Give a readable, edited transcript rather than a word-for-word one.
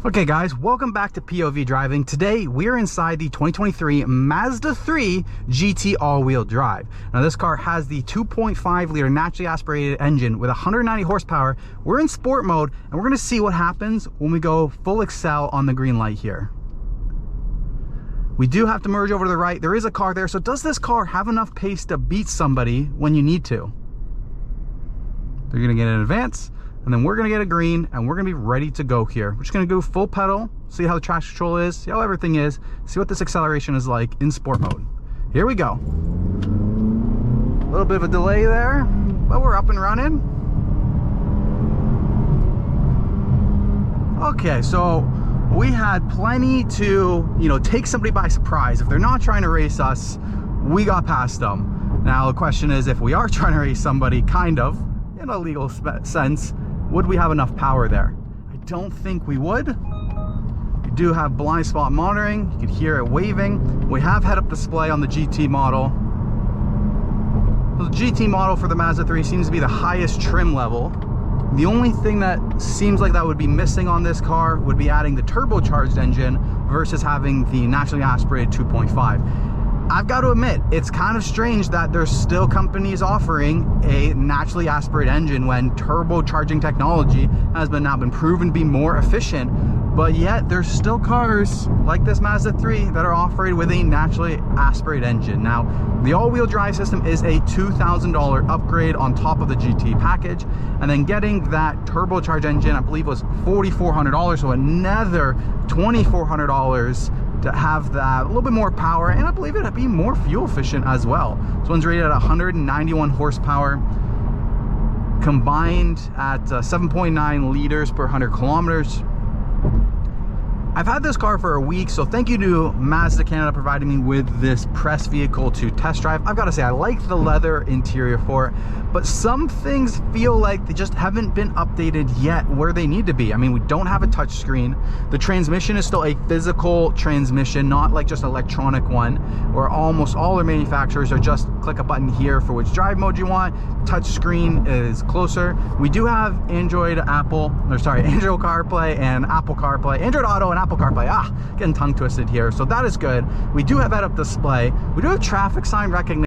Okay guys, welcome back to POV Driving. Today we're inside the 2023 Mazda 3 GT all-wheel drive. Now this car has the 2.5 liter naturally aspirated engine with 190 horsepower. We're in sport mode and we're going to see what happens when we go full excel on the green light here. We do have to merge over to the right. There is a car there, so does this car have enough pace to beat somebody when you need to? They're going to get an advance. And then we're going to get a green and we're going to be ready to go here. We're just going to go full pedal, see how the traction control is, see how everything is, see what this acceleration is like in sport mode. Here we go. A little bit of a delay there, but we're up and running. Okay, so we had plenty to, take somebody by surprise. If they're not trying to race us, we got past them. Now the question is, if we are trying to race somebody, kind of, in a legal sense, would we have enough power there? I don't think we would. We do have blind spot monitoring. You can hear it waving. We have head-up display on the GT model. The GT model for the Mazda 3 seems to be the highest trim level. The only thing that seems like that would be missing on this car would be adding the turbocharged engine versus having the naturally aspirated 2.5. I've got to admit, it's kind of strange that there's still companies offering a naturally aspirated engine when turbocharging technology has now been proven to be more efficient, but yet there's still cars like this Mazda 3 that are offered with a naturally aspirated engine. Now, the all-wheel drive system is a $2,000 upgrade on top of the GT package, and then getting that turbocharged engine, I believe, was $4,400, so another $2,400 to have that a little bit more power, and I believe it'd be more fuel efficient as well. This one's rated at 191 horsepower, combined at 7.9 liters per 100 kilometers. I've had this car for a week, so thank you to Mazda Canada providing me with this press vehicle to test drive. I've got to say, I like the leather interior for it, but some things feel like they just haven't been updated yet where they need to be. I mean, we don't have a touch screen. The transmission is still a physical transmission, not like just an electronic one, where almost all their manufacturers are just click a button here for which drive mode you want. Touch screen is closer. We do have Android CarPlay and Apple CarPlay, Android Auto and Apple CarPlay. Getting tongue twisted here. So that is good. We do have head-up display. We do have traffic sign recognition.